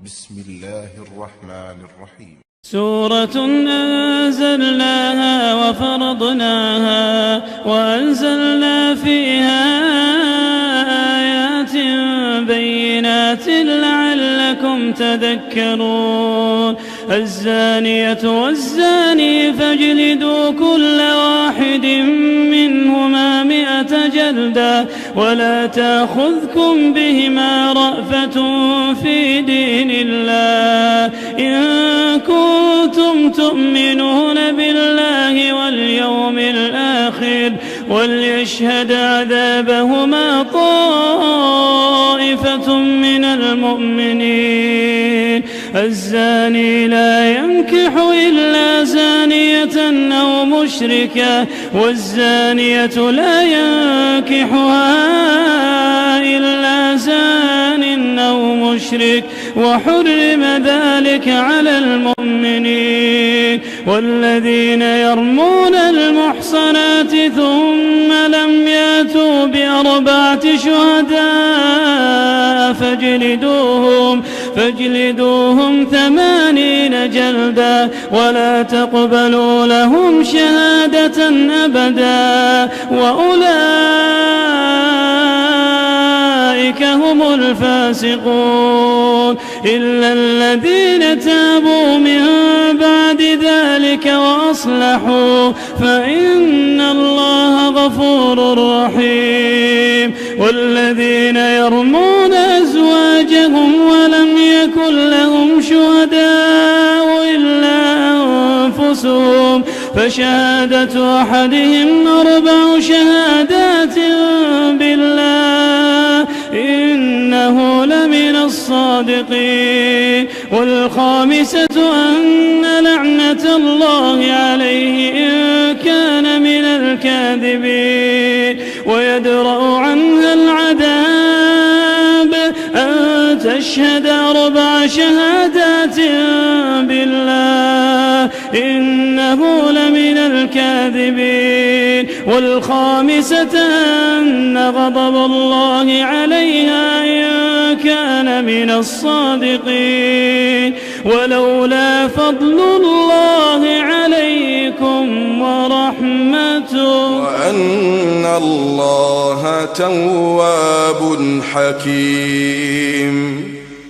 بسم الله الرحمن الرحيم. سورة أنزلناها وفرضناها وأنزلنا فيها آيات بينات لعلكم تذكرون. الزانية والزاني فاجلدوا كل واحد منهما 100 جلدة ولا تأخذكم بهما رأفة في دين الله إن كنتم تؤمنون بالله واليوم الآخر وليشهد عذابهما طائفة من المؤمنين. الزاني لا ينكح إلا زانية أو مشركة والزانية لا ينكحها إلا زان أو مشرك وحرم ذلك على المؤمنين. والذين يرمون المحصنات ثم لم يأتوا ب4 شهداء فاجلدوهم 80 جلدة ولا تقبلوا لهم شهادة أبدا وأولئك هم الفاسقون إلا الذين تابوا من بعد ذلك وأصلحوا فإن الله غفور رحيم. والذين يرمون أزواجهم ولم يكن لهم شهداء إلا أنفسهم فشهادة أحدهم 4 شهادات بالله إنه لمن الصادقين. والخامسة أن لعنة الله عليه إن كان من الكاذبين. ويدرأ عنها العذاب أن تشهد 4 شهادات بالله إنه لمن الكاذبين. والخامسة أن غضب الله عليها إن كان من الصادقين. ولولا فضل الله عليكم ورحمته وأن الله تواب حكيم.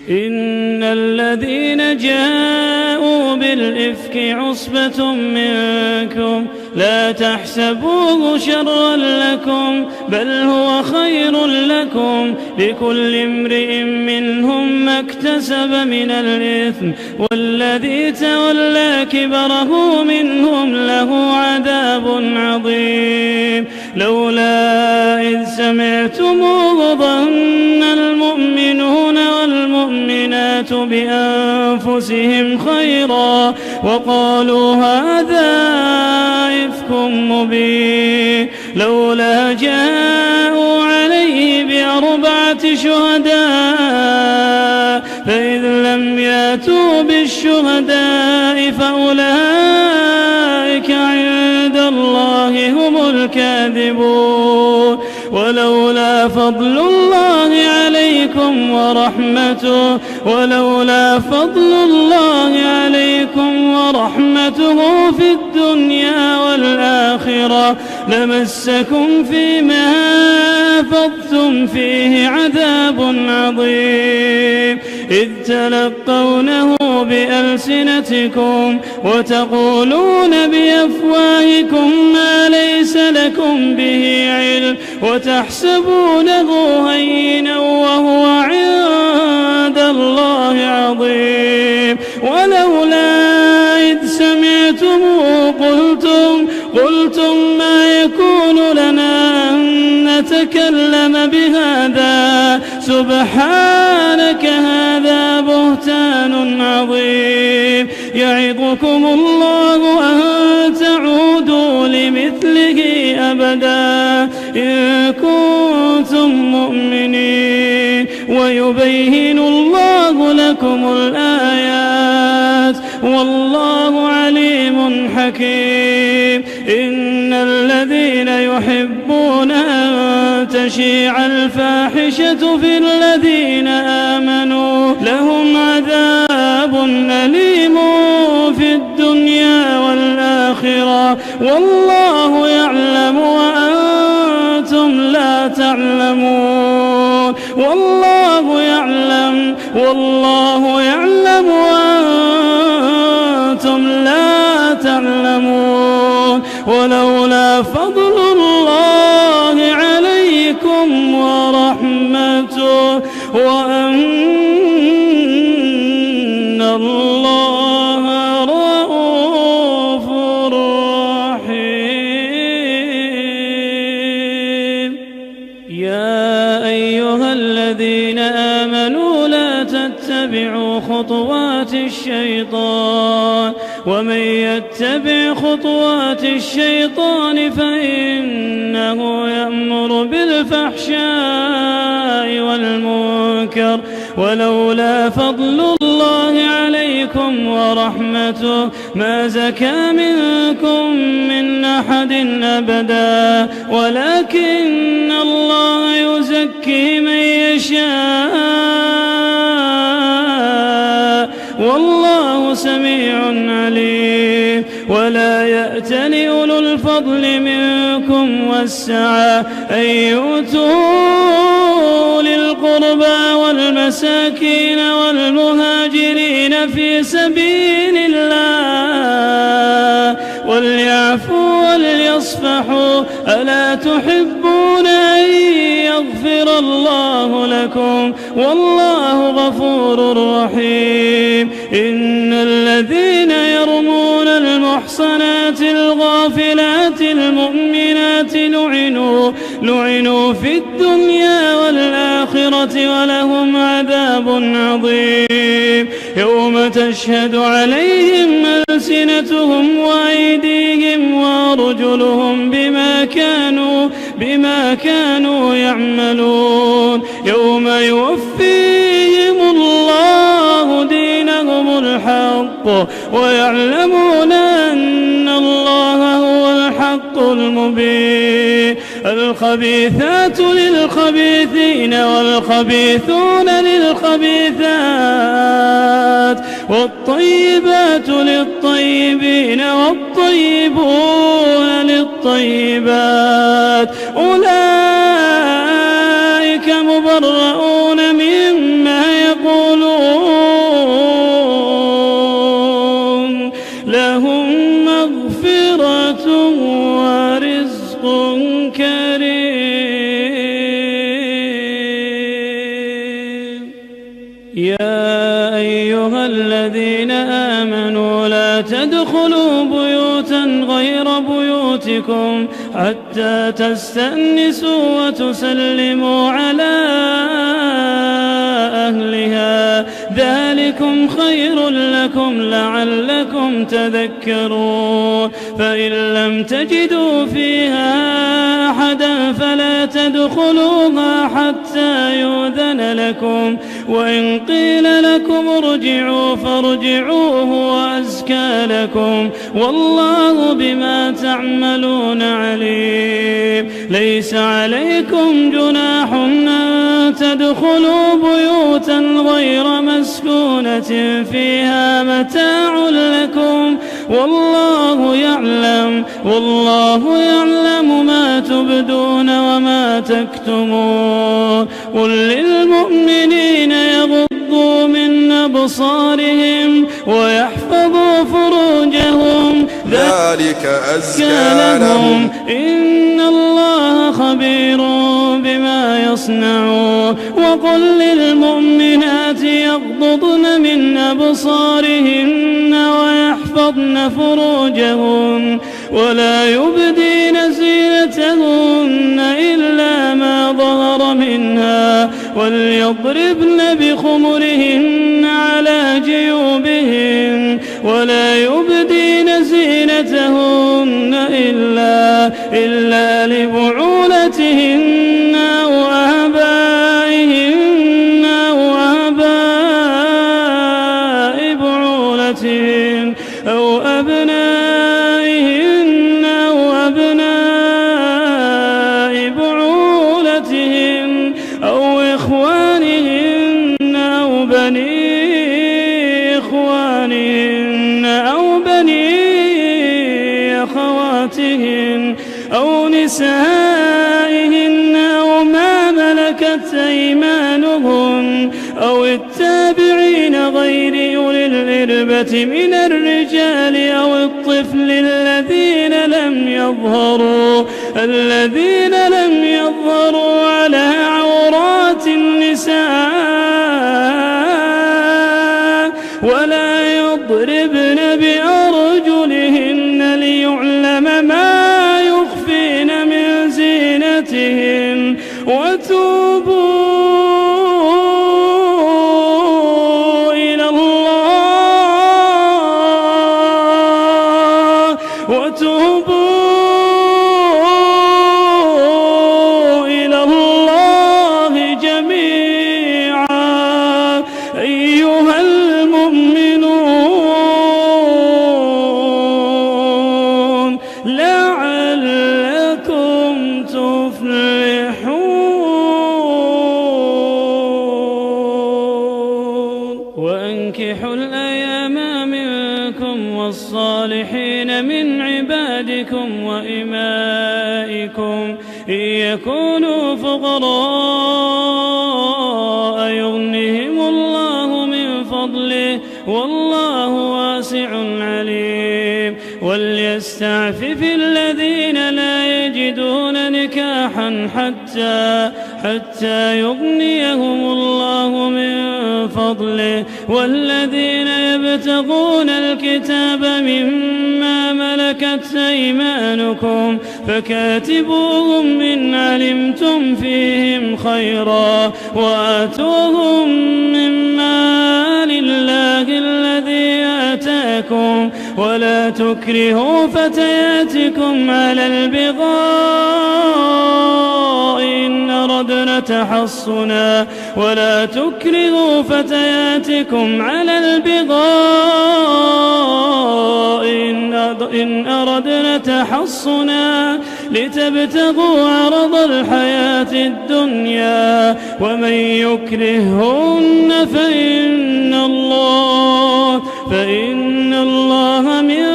إن الذين جاءوا بالإفك عصبة منكم لا تحسبوه شرا لكم بل هو خير لكم لكل امرئ منهم ما اكتسب من الإثم والذي تولى كبره منهم له عذاب عظيم. لولا إذ سمعتموه ظن المؤمنون والمؤمنات بأنفسهم خيرا وقالوا هذا إفك مبين. لولا جاءوا عليه ب4 شهداء فإذ لم يأتوا بالشهداء فأولئك عند الله هم الكاذبون. ولولا فضل الله عليكم ورحمته في الدنيا والآخرة لمسكم فيما أفضتم فيه عذاب عظيم إذ تلقونه بألسنتكم وتقولون بأفواهكم ما ليس لكم به علم وتحسبونه هينا وهو عند الله عظيم. ولولا إذ سمعتموه قلتم ما يكون لنا أن نتكلم بهذا سبحانك هذا بهتان عظيم. يعظكم الله أن تعودوا لمثله أبدا إن كنتم مؤمنين ويبين الله لكم الآيات والله عليم حكيم. إن الذين يحبون أن تشيع الفاحشة في الذين آمنوا لهم عذاب والله يعلم وأنتم لا تعلمون. والله يعلم وأنتم لا تعلمون. ولولا فضل الله عليكم ورحمته وأن الله رؤوف رحيم. يا أيها الذين آمنوا لا تتبعوا خطوات الشيطان ومن يتبع خطوات الشيطان فإنه يأمر بالفحشاء والمنكر. ولولا فضل الله عليكم ورحمته ما زكى منكم من أحد أبدا ولكن الله يزكي من يشاء والله سميع عليم. ولا يأتل أولو الفضل منكم والسعة أن يؤتوا للقربى والمساكين والمهاجرين في سبيل الله وليعفوا وليصفحوا ألا تحبون أن يغفر الله لكم والله غفور رحيم. إن الذين يرمون المحصنات الغافلات المؤمنات لعنوا في الدنيا والآخرة ولهم عذاب عظيم. يوم تشهد عليهم ألسنتهم وأيديهم وأرجلهم بما كانوا يعملون. يوم يوفيهم الله دينهم الحق ويعلمون أن الله هو الحق المبين. الخبيثات للخبيثين والخبيثون للخبيثات والطيبات للطيبين والطيبون للطيبات أولئك مبرؤون مما يقولون لهم مغفرة ورزق كريم. يا أيها الذين آمنوا لا تدخلوا بيوتا غير بيوتكم حتى تستأنسوا وتسلموا على أهلها ذلكم خير لكم لعلكم تذكرون. فإن لم تجدوا فيها أحدا فلا تدخلوها حتى يؤذن لكم وإن قيل لكم ارجعوا فارجعوا هو أزكى لكم والله بما تعملون عليم. ليس عليكم جناح أن تدخلوا بيوتا غير مسكونة فيها متاع لكم والله يعلم ما تبدون وما تكتمون. قل للمؤمنين يغضوا من أبصارهم ويحفظوا فروجهم ذلك أزكى لهم إن الله خبير بما يصنعون. وقل للمؤمنات يغضضن من أبصارهن ويحفظن فروجهن ولا يبدين زينتهن إلا ما ظهر منها وليضربن بخمرهن على جيوبهن ولا يبدين زينتهن إلا لبعولتهن وآبائهن وآباء بعولتهن أو أبنائهن وأبناء بعولتهن أو إخوانهن أو بني إخوانهن أو بني أخواتهن بعيرتهن أو نسائهن أو ما ملكت أيمانهن أو التابعين غير أولي الإربة من الرجال أو الطفل الذين لم يظهروا على عورات النساء ولا يضربن بأرجلهن ليعلم ما يخفين من زينتهن وتوبوا إلى الله جميعا أيها المؤمنون لعلكم تفلحون. وأنكحوا الأيام منكم والصالحين من عبادكم وإمائكم إن يكونوا فقراء يغنهم الله من فضله والله واسع عليم. وليستعفف الذين لا يجدون نكاحا حتى يغنيهم الله من فضله والذين يبتغون الكتاب مما ملكت أيمانكم فكاتبوهم إن علمتم فيهم خيرا وآتوهم مما لله الذي آتاكم ولا تكرهوا فتياتكم على البغاء إن أردنا تحصنا إن أردنا تحصنا لتبتغوا عرض الحياة الدنيا ومن يكرههن فإن الله من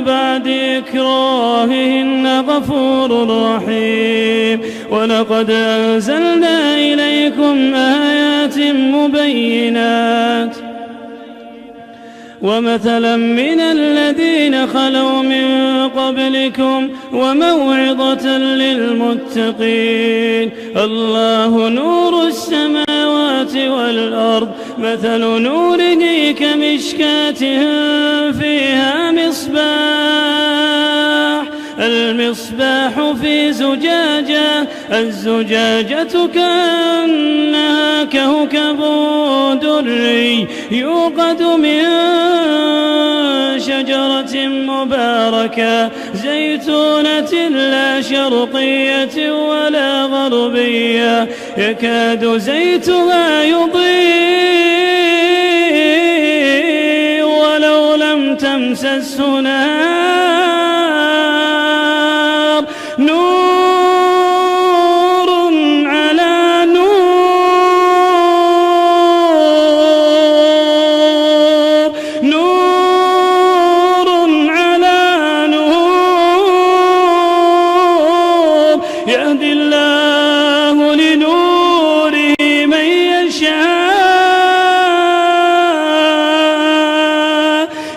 بعد إكراههن غفور رحيم. ولقد أنزلنا إليكم آيات مبينات ومثلا من الذين خلوا من قبلكم وموعظة للمتقين. الله نور السماوات والأرض مثل نوره كمشكاة فيها المصباح في زجاجة الزجاجة كأنها كوكب دري يوقد من شجرة مباركة زيتونة لا شرقية ولا غربية يكاد زيتها يضيء ولو لم تمسسه نار نور على نور نور على نور يهدي الله لنوره من يشاء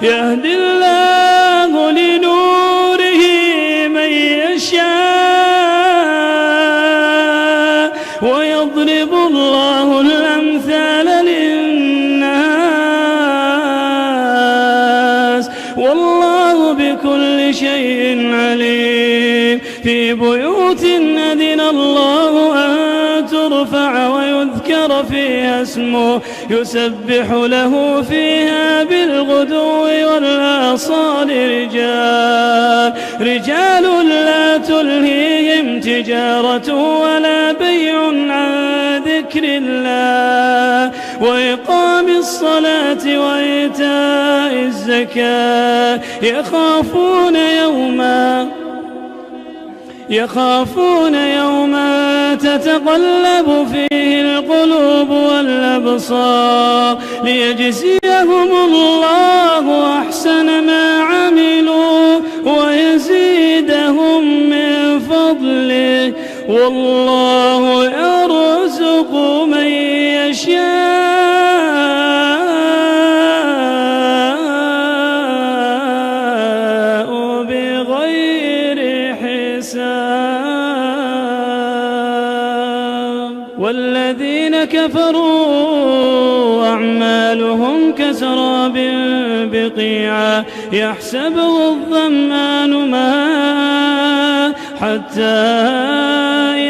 يهدي الله لنوره من يشاء ويضرب الله الأمثال للناس والله بكل شيء عليم. في بيوت أذن الله أن ترفع ويذكر فيها اسمه يسبح له فيها بالغدو والآصال رجال لا تلهيهم تجارة ولا بيع عن ذكر الله وإقام الصلاة وإيتاء الزكاة يخافون يوما تتقلب فيه القلوب والأبصار ليجزيهم الله أحسن ما عملوا ويزيدهم والله يرزق من يشاء بغير حساب. والذين كفروا أعمالهم كسراب بقيعة يحسبه الظمآن ماء حتى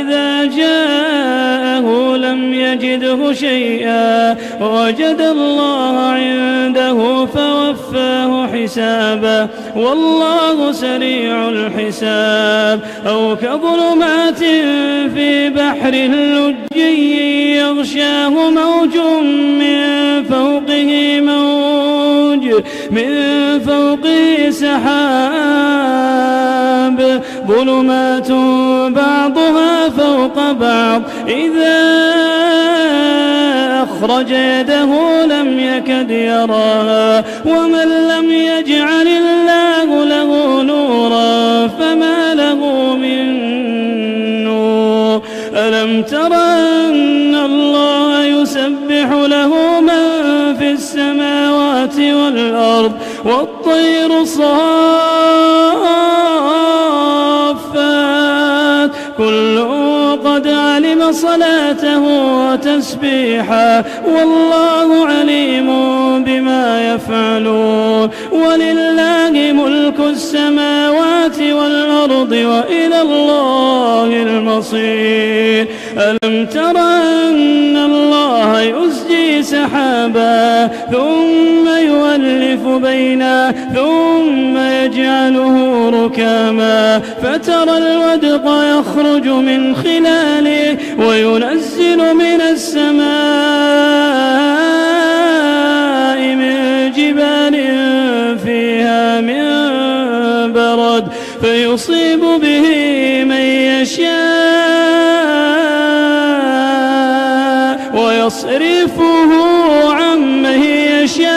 إذا جاءه لم يجده شيئا ووجد الله عنده فوفاه حسابه والله سريع الحساب. أو كظلمات في بحر لجي يغشاه موج من فوقه سحاب ظلمات بعضها فوق بعض إذا أخرج يده لم يكد يراها ومن لم يجعل الله له نورا فما له من نور. ألم تر أن الله يسبح له من في السماوات والأرض والطير صافات كل قد علم صلاته وتسبيحه والله عليم بما يفعلون. ولله ملك السماوات والأرض وإلى الله المصير. ألم تر أن الله يزجي سحابا ثم يؤلف بينه ثم يجعله ركاما فترى الودق يخرج من خلاله وينزل من السماء من جبال فيها من برد فيصيب به من يشاء ويصرفه عن من يشاء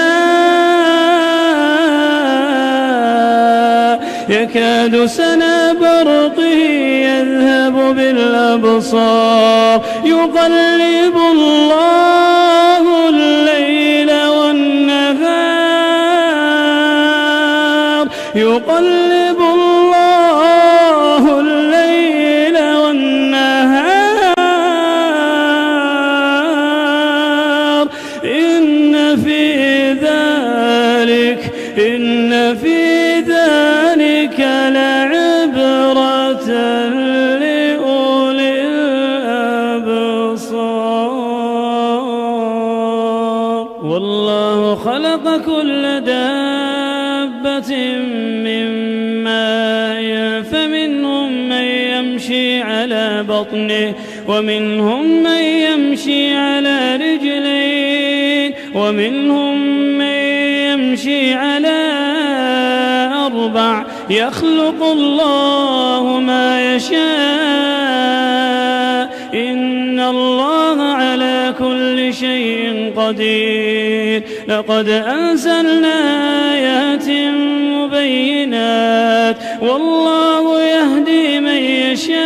يكاد سنا برقه يذهب بالأبصار يقلب الله الليل والنهار يقلب الله الليل والنهار إن في ذلك لعبرة لأولي الأبصار. والله خلق كل دابة من ماء فمنهم من يمشي على بطنه ومنهم من يمشي على رجلين ومنهم من يمشي على أربع يخلق الله ما يشاء إن الله على كل شيء قدير. لقد أنزلنا آيات مبينات والله يهدي من يشاء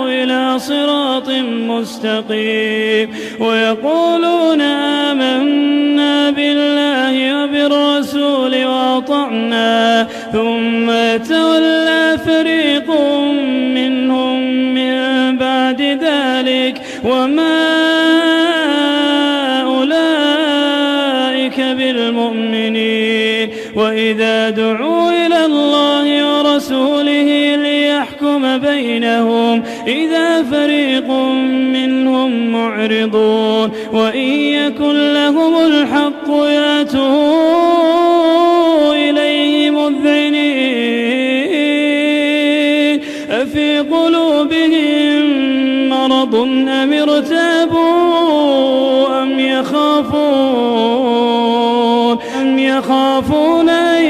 إلى صراط مستقيم. ويقولون آمنا بالله وبالرسول وأطعنا ثم يتولى فريق منهم من بعد ذلك وما أولئك بالمؤمنين. وإذا دعوا إلى الله ورسوله ليحكم بينهم إذا فريق منهم معرضون وإن يكن لهم الحق يأتوا إليه مذعنين أفي قلوبهم مرض أم ارتابوا أم يخافون أن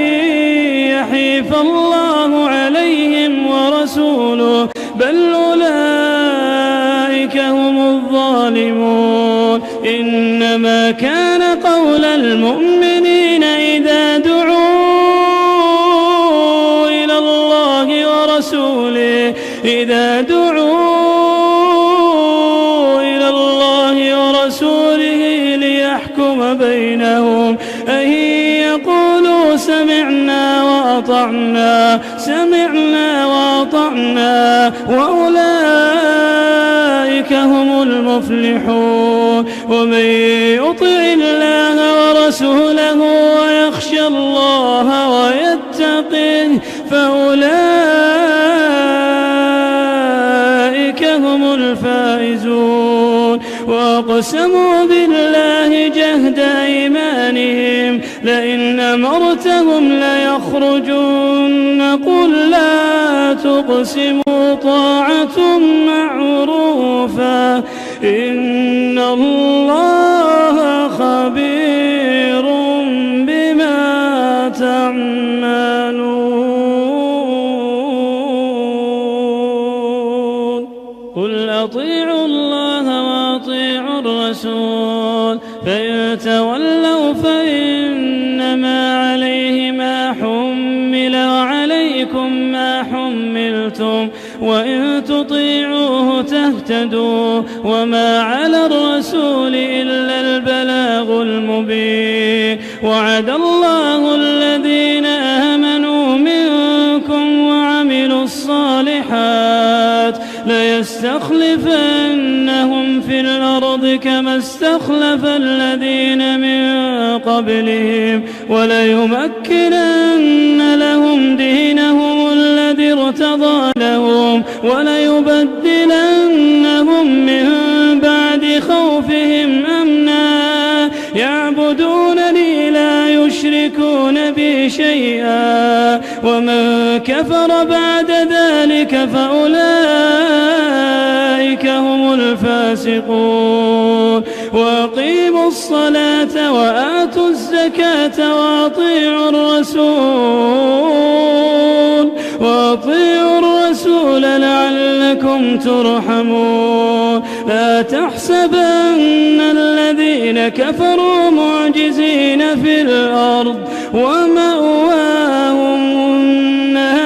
يحيف الله عليهم ورسوله بل أولئك هم الظالمون. إنما كان قول المؤمنين إذا دعوا إلى الله ورسوله إذا دعوا إلى الله ورسوله ليحكم بينهم أن يقولوا سمعنا وأطعنا وأولئك هم المفلحون. ومن يطع الله ورسوله ويخشى الله ويتقه فأولئك هم الفائزون. وأقسموا بالله جهد أيمانهم لئن أمرتهم ليخرجون قل لا تقسموا طاعة معروفة إن الله خبير بما تعملون. قل أطيعوا الله وأطيعوا الرسول فإن تولوا فإنما عليه ما حمل وعليكم ما حملتم وإن تطيعوه تهتدوا وما على الرسول إلا البلاغ المبين. وعد الله الذين آمنوا منكم وعملوا الصالحات ليستخلفنهم في الأرض كما استخلف الذين من قبلهم وليمكنن لهم دينهم الذي ارتضى لهم وليبدلنهم من بعد خوفهم أمنا يعبدونني لا يشركون بي شيئا ومن كفر بعد ذلك فأولئك هم الفاسقون. وأقيموا الصلاة وآتوا الزكاة وأطيعوا الرسول لعلكم ترحمون. لا تحسبن الذين كفروا معجزين في الأرض ومأواهم النار